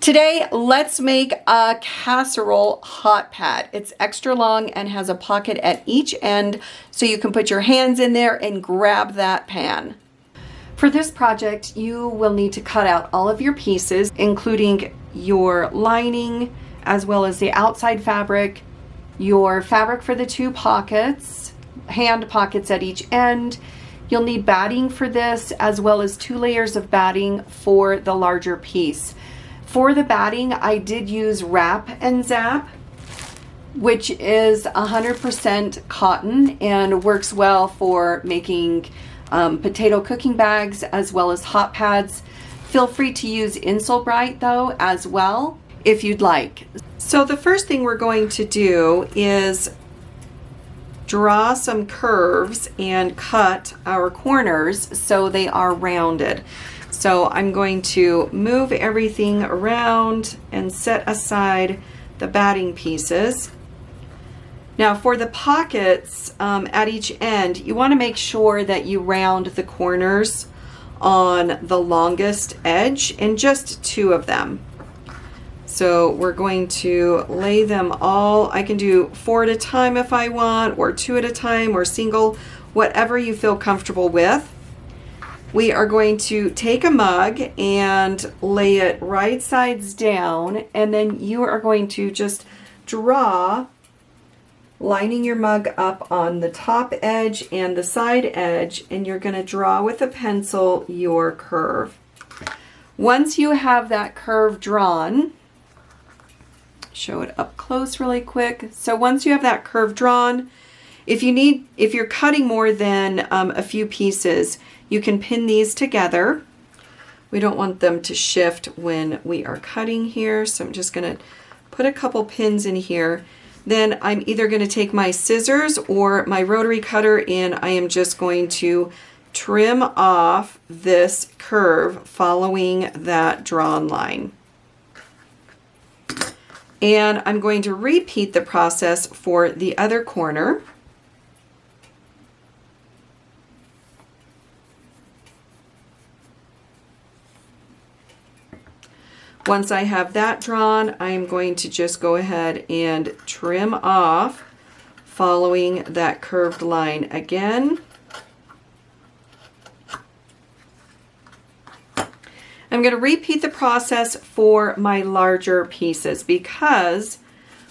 Today, let's make a casserole hot pad. It's extra long and has a pocket at each end so you can put your hands in there and grab that pan. For this project, you will need to cut out all of your pieces, including your lining, as well as the outside fabric, your fabric for the two pockets, hand pockets at each end. You'll need batting for this, as well as 2 layers of batting for the larger piece. For the batting, I did use Wrap and Zap, which is 100% cotton and works well for making potato cooking bags as well as hot pads. Feel free to use Insole Bright though as well if you'd like. So the first thing we're going to do is draw some curves and cut our corners so they are rounded. So I'm going to move everything around and set aside the batting pieces. Now for the pockets at each end, you want to make sure that you round the corners on the longest edge, and just 2 of them. So we're going to lay them all. I can do 4 at a time if I want, or 2 at a time, or single, whatever you feel comfortable with. We are going to take a mug and lay it right sides down, and then you are going to just draw, lining your mug up on the top edge and the side edge, and you're going to draw with a pencil your curve. Once you have that curve drawn, show it up close really quick. So once you have that curve drawn, if you're cutting more than a few pieces, you can pin these together. We don't want them to shift when we are cutting here, so I'm just going to put a couple pins in here. Then I'm either going to take my scissors or my rotary cutter, and I am just going to trim off this curve following that drawn line. And I'm going to repeat the process for the other corner. Once I have that drawn, I'm going to just go ahead and trim off following that curved line again. I'm going to repeat the process for my larger pieces, because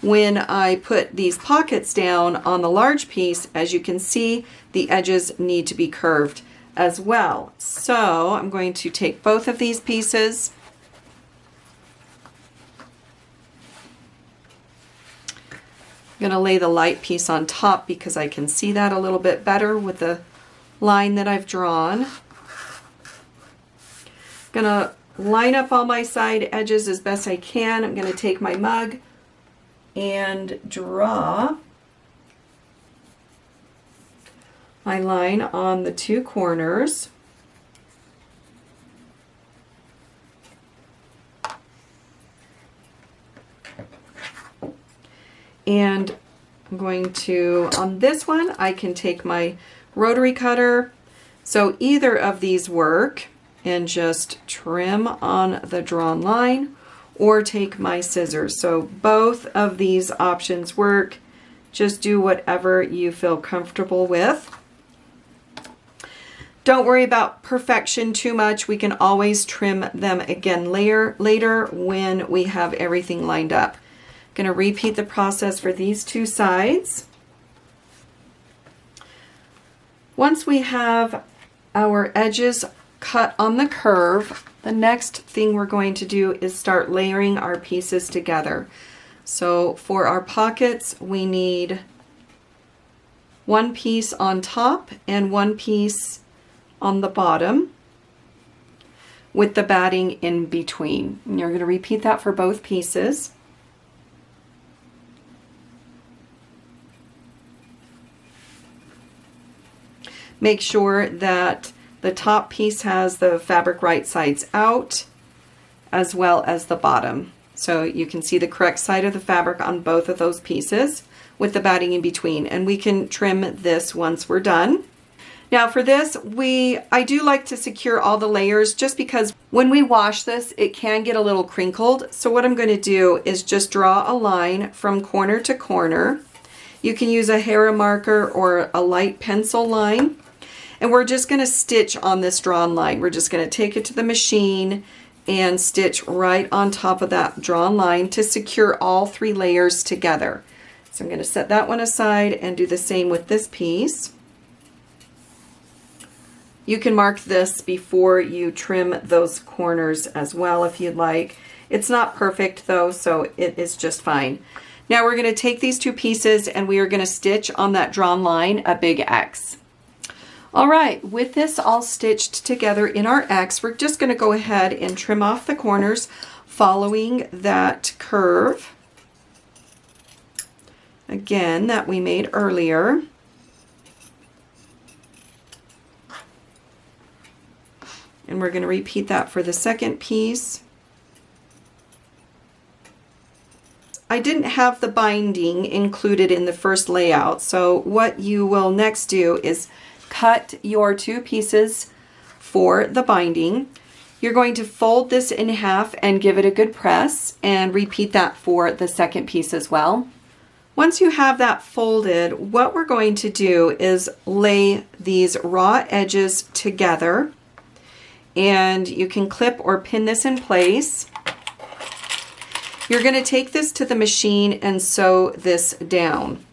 when I put these pockets down on the large piece, as you can see, the edges need to be curved as well. So I'm going to take both of these pieces, I'm going to lay the light piece on top because I can see that a little bit better with the line that I've drawn. I'm going to line up all my side edges as best I can. I'm going to take my mug and draw my line on the 2 corners. And I'm going to, on this one, I can take my rotary cutter. So either of these work, and just trim on the drawn line, or take my scissors. So both of these options work. Just do whatever you feel comfortable with. Don't worry about perfection too much. We can always trim them again later when we have everything lined up. Going to repeat the process for these 2 sides. Once we have our edges cut on the curve, the next thing we're going to do is start layering our pieces together. So for our pockets, we need 1 piece on top and 1 piece on the bottom with the batting in between. And you're going to repeat that for both pieces. Make sure that the top piece has the fabric right sides out, as well as the bottom. So you can see the correct side of the fabric on both of those pieces with the batting in between. And we can trim this once we're done. Now for this, I do like to secure all the layers just because when we wash this, it can get a little crinkled. So what I'm going to do is just draw a line from corner to corner. You can use a hair marker or a light pencil line. And we're just going to stitch on this drawn line. We're just going to take it to the machine and stitch right on top of that drawn line to secure all 3 layers together. So I'm going to set that one aside and do the same with this piece. You can mark this before you trim those corners as well if you'd like. It's not perfect though, so it is just fine. Now we're going to take these 2 pieces and we are going to stitch on that drawn line a big X. All right, with this all stitched together in our X, we're just going to go ahead and trim off the corners following that curve, again, that we made earlier. And we're going to repeat that for the second piece. I didn't have the binding included in the first layout, so what you will next do is cut your 2 pieces for the binding. You're going to fold this in half and give it a good press and repeat that for the second piece as well. Once you have that folded, what we're going to do is lay these raw edges together, and you can clip or pin this in place. You're going to take this to the machine and sew this down.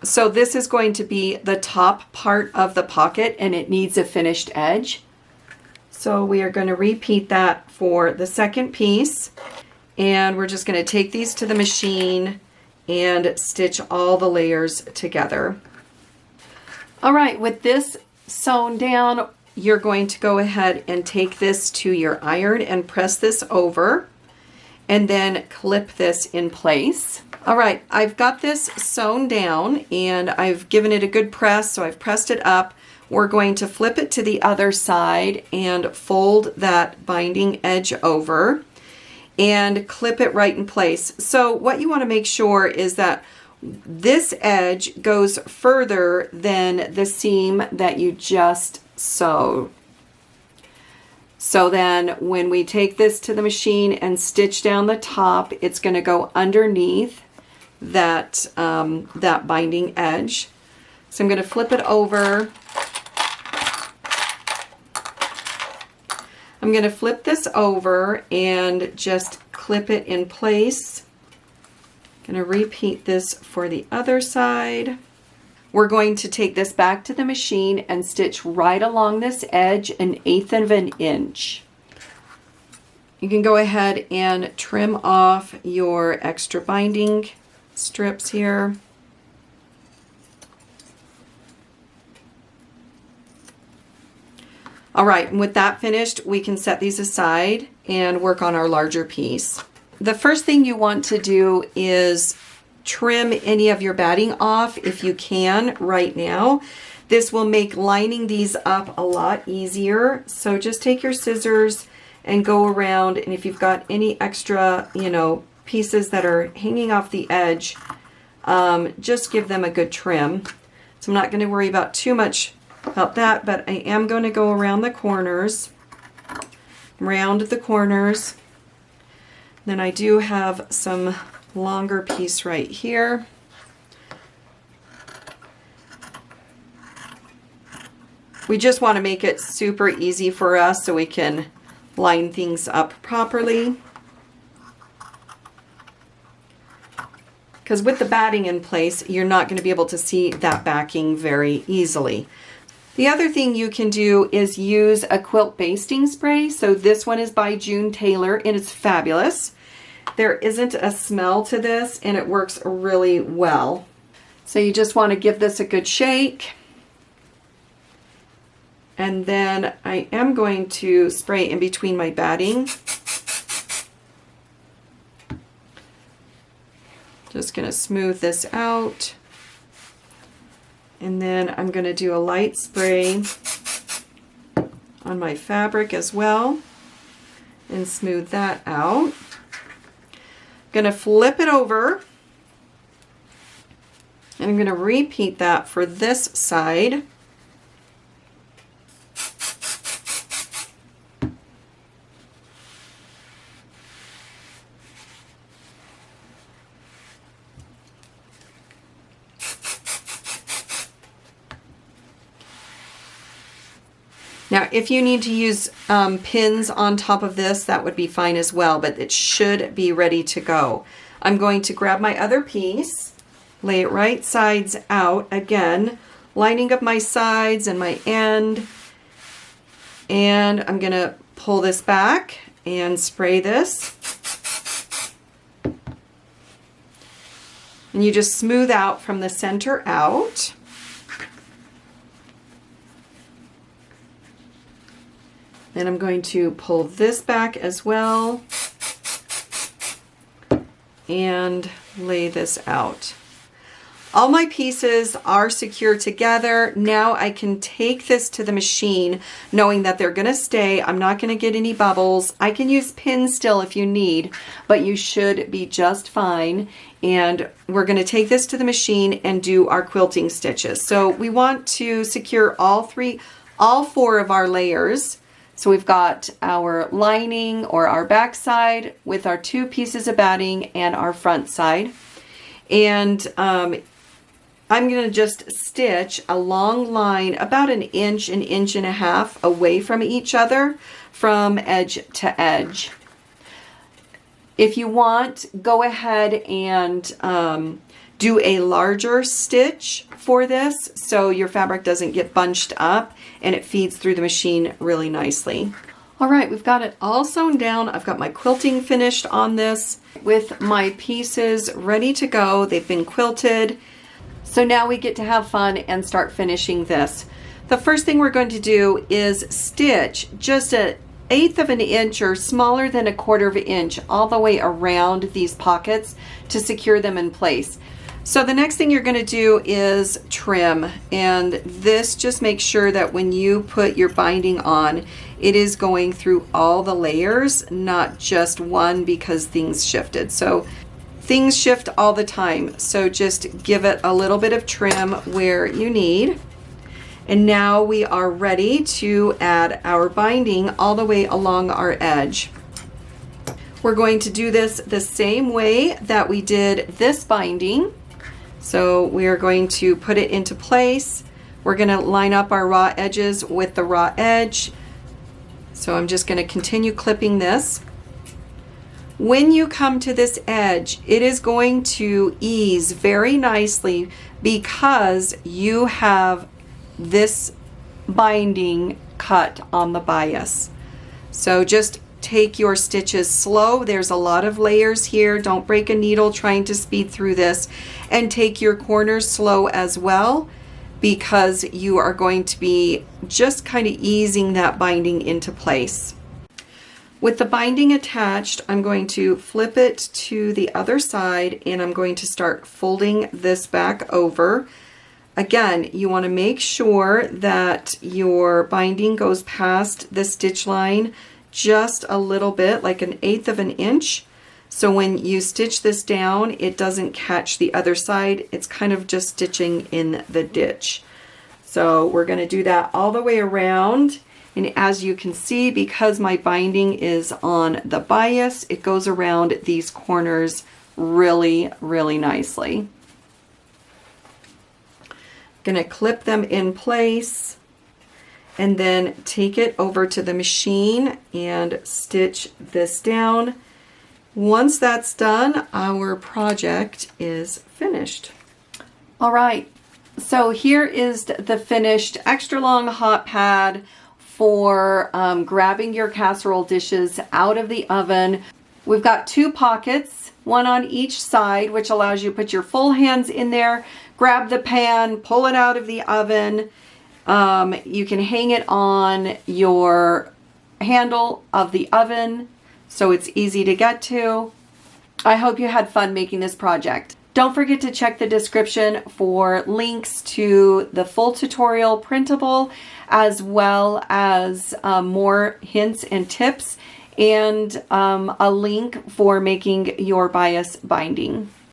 So this is going to be the top part of the pocket and it needs a finished edge. So we are going to repeat that for the second piece, and we're just going to take these to the machine and stitch all the layers together. All right, with this sewn down, you're going to go ahead and take this to your iron and press this over and then clip this in place. All right, I've got this sewn down and I've given it a good press, so I've pressed it up. We're going to flip it to the other side and fold that binding edge over and clip it right in place. So what you want to make sure is that this edge goes further than the seam that you just sewed. So then when we take this to the machine and stitch down the top, it's going to go underneath that, that binding edge. So I'm going to flip it over. I'm going to flip this over and just clip it in place. Going to repeat this for the other side. We're going to take this back to the machine and stitch right along this edge 1/8 of an inch. You can go ahead and trim off your extra binding strips here. All right, and with that finished, we can set these aside and work on our larger piece. The first thing you want to do is trim any of your batting off if you can right now. This will make lining these up a lot easier. So just take your scissors and go around, and if you've got any extra, pieces that are hanging off the edge, just give them a good trim. So I'm not going to worry about too much about that, but I am going to go around the corners, round the corners. Then I do have some longer piece right here. We just want to make it super easy for us so we can line things up properly. Because with the batting in place, you're not going to be able to see that backing very easily. The other thing you can do is use a quilt basting spray. So this one is by June Taylor and it's fabulous. There isn't a smell to this and it works really well. So you just want to give this a good shake. And then I am going to spray in between my batting. Just going to smooth this out. And then I'm going to do a light spray on my fabric as well and smooth that out. Going to flip it over And I'm going to repeat that for this side. Now, if you need to use pins on top of this, that would be fine as well, but it should be ready to go. I'm going to grab my other piece, lay it right sides out again, lining up my sides and my end, and I'm going to pull this back and spray this. And you just smooth out from the center out. Then I'm going to pull this back as well and lay this out. All my pieces are secure together. Now I can take this to the machine knowing that they're going to stay. I'm not going to get any bubbles. I can use pins still if you need, but you should be just fine. And we're going to take this to the machine and do our quilting stitches. So we want to secure all four of our layers. So we've got our lining or our back side with our two pieces of batting and our front side. And I'm going to just stitch a long line about an inch and a half away from each other from edge to edge. If you want, go ahead and do a larger stitch for this so your fabric doesn't get bunched up and it feeds through the machine really nicely. All right, we've got it all sewn down. I've got my quilting finished on this with my pieces ready to go. They've been quilted. So now we get to have fun and start finishing this. The first thing we're going to do is stitch just an 1/8 of an inch or smaller than 1/4 of an inch all the way around these pockets to secure them in place. So the next thing you're going to do is trim, and this just makes sure that when you put your binding on, it is going through all the layers, not just one, because things shifted. So things shift all the time, so just give it a little bit of trim where you need. And now we are ready to add our binding all the way along our edge. We're going to do this the same way that we did this binding. So we are going to put it into place. We're going to line up our raw edges with the raw edge. So I'm just going to continue clipping this. When you come to this edge, it is going to ease very nicely because you have this binding cut on the bias. So just take your stitches slow. There's a lot of layers here. Don't break a needle trying to speed through this, and take your corners slow as well, because you are going to be just kind of easing that binding into place. With the binding attached, I'm going to flip it to the other side and I'm going to start folding this back over. Again, you want to make sure that your binding goes past the stitch line just a little bit, like an 1/8 of an inch. So when you stitch this down, it doesn't catch the other side. It's kind of just stitching in the ditch. So we're going to do that all the way around. And as you can see, because my binding is on the bias, it goes around these corners really, really nicely. Going to clip them in place and then take it over to the machine and stitch this down. Once that's done, our project is finished. All right, so here is the finished extra long hot pad for grabbing your casserole dishes out of the oven. We've got 2 pockets, one on each side, which allows you to put your full hands in there, grab the pan, pull it out of the oven. You can hang it on your handle of the oven so it's easy to get to. I hope you had fun making this project. Don't forget to check the description for links to the full tutorial printable, as well as more hints and tips, and a link for making your bias binding.